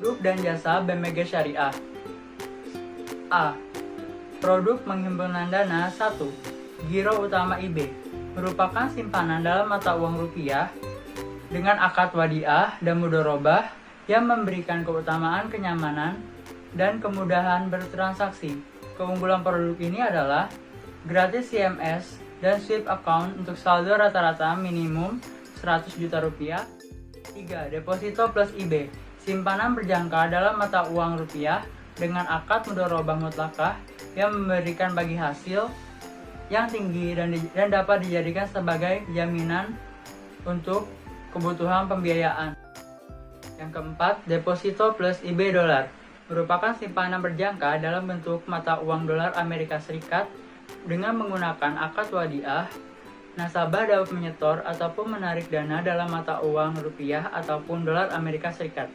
Produk dan jasa Bank Mega Syariah. A. Produk penghimpunan dana 1. Giro Utama IB merupakan simpanan dalam mata uang rupiah dengan akad wadiah dan mudharabah yang memberikan keutamaan, kenyamanan, dan kemudahan bertransaksi. Keunggulan produk ini adalah gratis CMS dan sweep account untuk saldo rata-rata minimum 100 juta rupiah. 3. Deposito plus IB, simpanan berjangka dalam mata uang rupiah dengan akad mudharabah mutlakah yang memberikan bagi hasil yang tinggi dan dapat dijadikan sebagai jaminan untuk kebutuhan pembiayaan. Yang keempat, deposito plus IB dolar merupakan simpanan berjangka dalam bentuk mata uang dolar Amerika Serikat dengan menggunakan akad wadiah. Nasabah dapat menyetor ataupun menarik dana dalam mata uang rupiah ataupun dolar Amerika Serikat.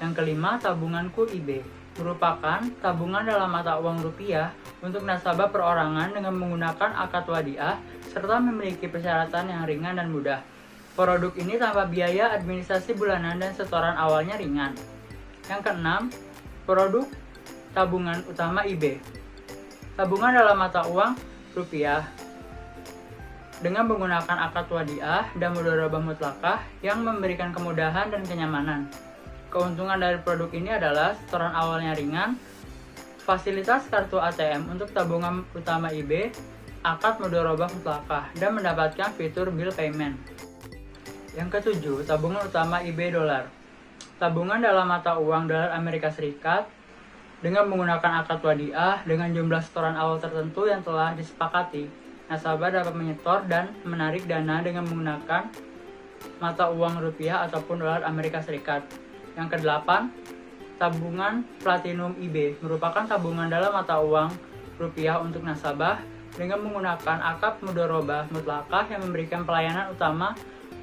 Yang kelima, tabungan QIB merupakan tabungan dalam mata uang rupiah untuk nasabah perorangan dengan menggunakan akad wadiah serta memiliki persyaratan yang ringan dan mudah. Produk ini tanpa biaya administrasi bulanan dan setoran awalnya ringan. Yang keenam, produk tabungan utama IB. Tabungan dalam mata uang rupiah dengan menggunakan akad wadiah dan mudharabah mutlakah yang memberikan kemudahan dan kenyamanan. Keuntungan dari produk ini adalah setoran awalnya ringan, fasilitas kartu ATM untuk tabungan utama IB, akad mudharabah mutlakah, dan mendapatkan fitur bill payment. Yang ketujuh, tabungan utama IB dolar. Tabungan dalam mata uang dolar Amerika Serikat dengan menggunakan akad wadiah dengan jumlah setoran awal tertentu yang telah disepakati. Nasabah dapat menyetor dan menarik dana dengan menggunakan mata uang rupiah ataupun dolar Amerika Serikat. Yang kedelapan, tabungan platinum IB merupakan tabungan dalam mata uang rupiah untuk nasabah dengan menggunakan akad mudharabah mutlakah yang memberikan pelayanan utama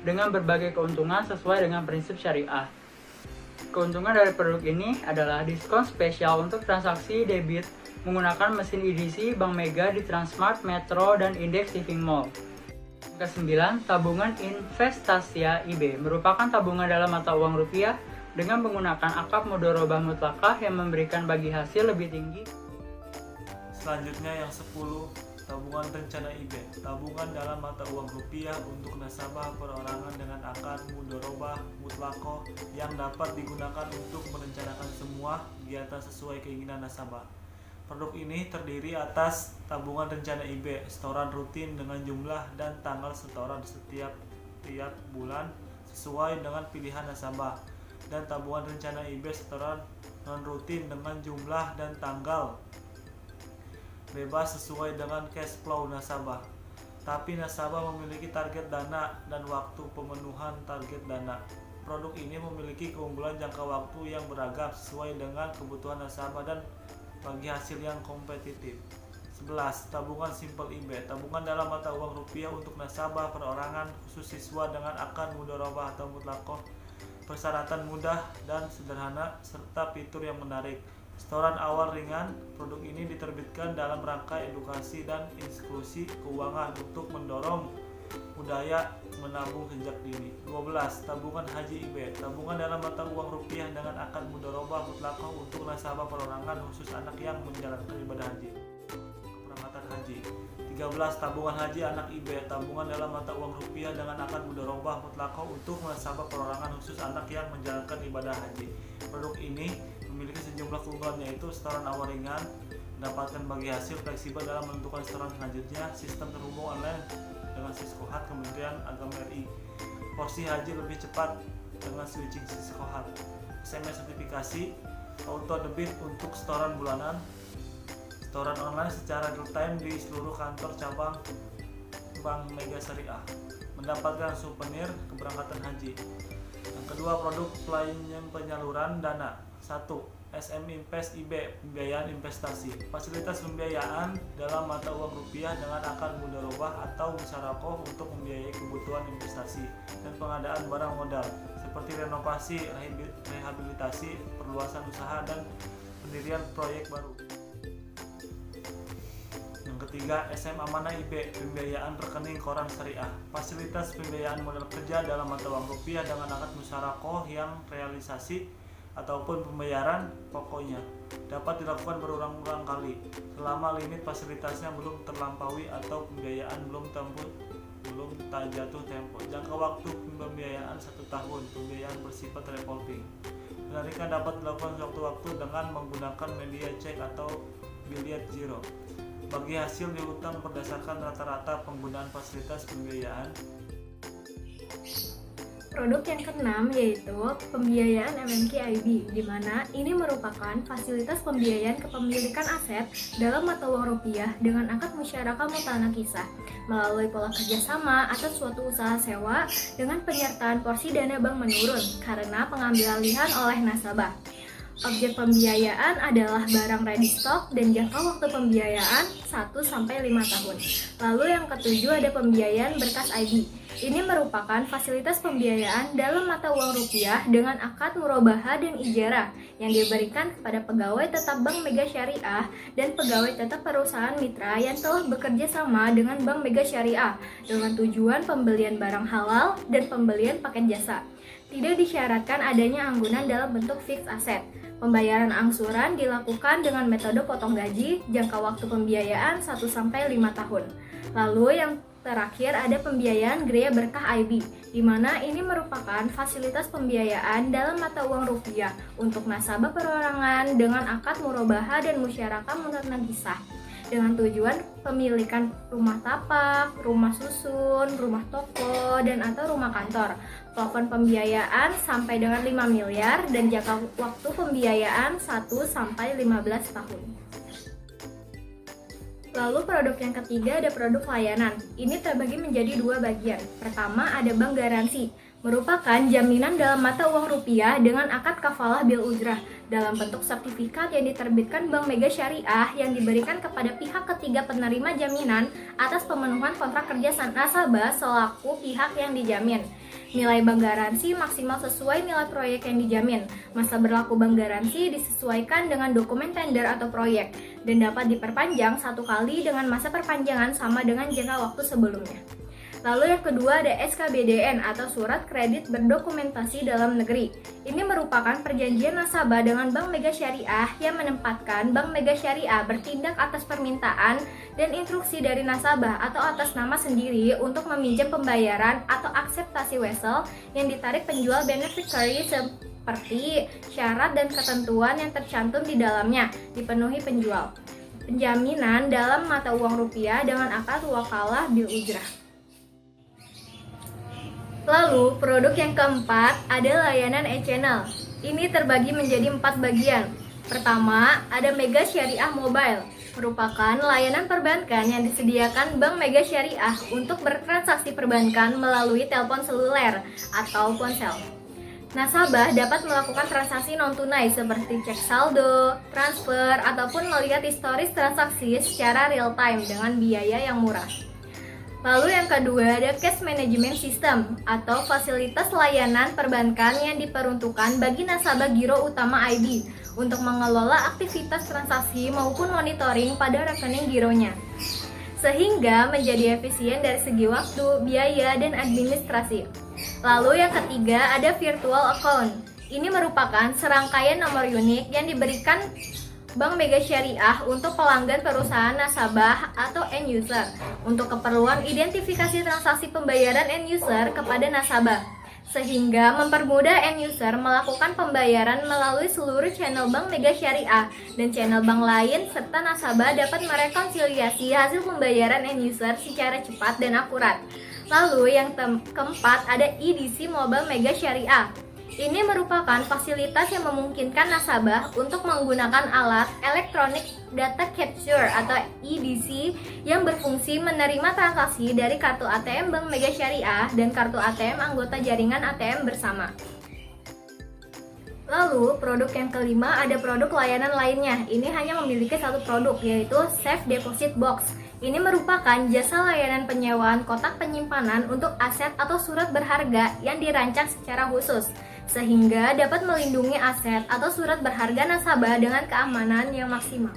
dengan berbagai keuntungan sesuai dengan prinsip syariah. Keuntungan dari produk ini adalah diskon spesial untuk transaksi debit menggunakan mesin edisi Bank Mega di Transmart, Metro, dan Indeks Living Mall. Kesembilan, tabungan Investasia IB merupakan tabungan dalam mata uang rupiah dengan menggunakan akad mudharabah mutlakah yang memberikan bagi hasil lebih tinggi. Selanjutnya yang 10, tabungan rencana IB, tabungan dalam mata uang rupiah untuk nasabah perorangan dengan akad mudharabah mutlaqah yang dapat digunakan untuk merencanakan semua kegiatan sesuai keinginan nasabah. Produk ini terdiri atas tabungan rencana IB, setoran rutin dengan jumlah dan tanggal setoran setiap bulan sesuai dengan pilihan nasabah, dan tabungan rencana IB setoran non-rutin dengan jumlah dan tanggal bebas sesuai dengan cash flow nasabah. Tapi nasabah memiliki target dana dan waktu pemenuhan target dana. Produk ini memiliki keunggulan jangka waktu yang beragam sesuai dengan kebutuhan nasabah dan bagi hasil yang kompetitif. 11. Tabungan Simple IB, tabungan dalam mata uang rupiah untuk nasabah perorangan khusus siswa dengan akad mudharabah atau mutlaqah. Persyaratan mudah dan sederhana serta fitur yang menarik. Setoran awal ringan. Produk ini diterbitkan dalam rangka edukasi dan inklusi keuangan untuk mendorong budaya menabung sejak dini. 12. Tabungan Haji IB, tabungan dalam mata uang rupiah dengan akad mudharabah mutlaqah untuk nasabah perorangan khusus anak yang menjalankan ibadah haji, keberangkatan haji. 13. Tabungan Haji Anak IB, tabungan dalam mata uang rupiah dengan akad mudharabah mutlaqah untuk nasabah perorangan khusus anak yang menjalankan ibadah haji. Produk ini memiliki sejumlah keunggulan, yaitu setoran awal ringan, mendapatkan bagi hasil fleksibel dalam menentukan setoran selanjutnya, sistem terhubung online dengan Siskohat Kementerian Agama RI, porsi haji lebih cepat dengan switching Siskohat, SMS sertifikasi, auto debit untuk setoran bulanan, setoran online secara real time di seluruh kantor cabang Bank Mega Syariah, mendapatkan souvenir keberangkatan haji. Yang kedua, produk pelayanan penyaluran dana. 1. SM Invest IB, pembiayaan investasi, fasilitas pembiayaan dalam mata uang rupiah dengan akad mudharabah atau musyarakah untuk membiayai kebutuhan investasi dan pengadaan barang modal seperti renovasi, rehabilitasi, perluasan usaha, dan pendirian proyek baru. Yang ketiga, SM Amanah IB, pembiayaan rekening koran syariah, fasilitas pembiayaan modal kerja dalam mata uang rupiah dengan akad musyarakah yang realisasi ataupun pembayaran pokoknya dapat dilakukan berulang-ulang kali selama limit fasilitasnya belum terlampaui atau pembiayaan belum tak jatuh tempo. Jangka waktu pembiayaan 1 tahun. Pembiayaan bersifat revolving. Penarikan dapat dilakukan sewaktu-waktu dengan menggunakan media cek atau biliet giro. Bagi hasil dihutang berdasarkan rata-rata penggunaan fasilitas pembiayaan. Produk yang keenam yaitu pembiayaan MNK-IB, di mana ini merupakan fasilitas pembiayaan kepemilikan aset dalam mata uang rupiah dengan akad musyarakah mutanakisah melalui pola kerjasama atas suatu usaha sewa dengan penyertaan porsi dana bank menurun karena pengambil alihan oleh nasabah. Objek pembiayaan adalah barang ready stock dan jangka waktu pembiayaan 1-5 tahun. Lalu yang ketujuh ada pembiayaan berkas IB. Ini merupakan fasilitas pembiayaan dalam mata uang rupiah dengan akad murabaha dan ijarah yang diberikan kepada pegawai tetap Bank Mega Syariah dan pegawai tetap perusahaan mitra yang telah bekerja sama dengan Bank Mega Syariah dengan tujuan pembelian barang halal dan pembelian paket jasa. Tidak disyaratkan adanya anggunan dalam bentuk fixed asset. Pembayaran angsuran dilakukan dengan metode potong gaji, jangka waktu pembiayaan 1-5 tahun. Lalu yang terakhir ada pembiayaan Grea Berkah IB, di mana ini merupakan fasilitas pembiayaan dalam mata uang rupiah untuk nasabah perorangan dengan akad murabaha dan musyarakah mutanakisah dengan tujuan pemilikan rumah tapak, rumah susun, rumah toko, dan atau rumah kantor. Plafon pembiayaan sampai dengan 5 miliar dan jangka waktu pembiayaan 1-15 tahun. Lalu produk yang ketiga ada produk layanan. Ini terbagi menjadi 2 bagian. Pertama ada bank garansi, merupakan jaminan dalam mata uang rupiah dengan akad kafalah bil ujrah dalam bentuk sertifikat yang diterbitkan Bank Mega Syariah yang diberikan kepada pihak ketiga penerima jaminan atas pemenuhan kontrak kerja nasabah selaku pihak yang dijamin. Nilai bank garansi maksimal sesuai nilai proyek yang dijamin. Masa berlaku bank garansi disesuaikan dengan dokumen tender atau proyek dan dapat diperpanjang 1 kali dengan masa perpanjangan sama dengan jangka waktu sebelumnya. Lalu yang kedua ada SKBDN atau Surat Kredit Berdokumentasi Dalam Negeri. Ini merupakan perjanjian nasabah dengan Bank Mega Syariah yang menempatkan Bank Mega Syariah bertindak atas permintaan dan instruksi dari nasabah atau atas nama sendiri untuk meminjam pembayaran atau akseptasi wesel yang ditarik penjual beneficiary seperti syarat dan ketentuan yang tercantum di dalamnya dipenuhi penjual. Penjaminan dalam mata uang rupiah dengan akad wakalah bil ujrah. Lalu, produk yang keempat ada layanan e-channel. Ini terbagi menjadi 4 bagian. Pertama, ada Mega Syariah Mobile, merupakan layanan perbankan yang disediakan Bank Mega Syariah untuk bertransaksi perbankan melalui telepon seluler atau ponsel. Nasabah dapat melakukan transaksi non-tunai seperti cek saldo, transfer, ataupun melihat historis transaksi secara real-time dengan biaya yang murah. Lalu yang kedua ada Cash Management System atau fasilitas layanan perbankan yang diperuntukkan bagi nasabah giro utama IB untuk mengelola aktivitas transaksi maupun monitoring pada rekening gironya, sehingga menjadi efisien dari segi waktu, biaya, dan administrasi. Lalu yang ketiga ada Virtual Account. Ini merupakan serangkaian nomor unik yang diberikan Bank Mega Syariah untuk pelanggan perusahaan nasabah atau end user untuk keperluan identifikasi transaksi pembayaran end user kepada nasabah, sehingga mempermudah end user melakukan pembayaran melalui seluruh channel Bank Mega Syariah dan channel bank lain, serta nasabah dapat merekonsiliasi hasil pembayaran end user secara cepat dan akurat. Lalu yang keempat ada EDC Mobile Mega Syariah. Ini merupakan fasilitas yang memungkinkan nasabah untuk menggunakan alat Electronic Data Capture atau EDC yang berfungsi menerima transaksi dari kartu ATM Bank Mega Syariah dan kartu ATM anggota jaringan ATM bersama. Lalu, produk yang kelima ada produk layanan lainnya. Ini hanya memiliki satu produk, yaitu Safe Deposit Box. Ini merupakan jasa layanan penyewaan kotak penyimpanan untuk aset atau surat berharga yang dirancang secara khusus, sehingga dapat melindungi aset atau surat berharga nasabah dengan keamanan yang maksimal.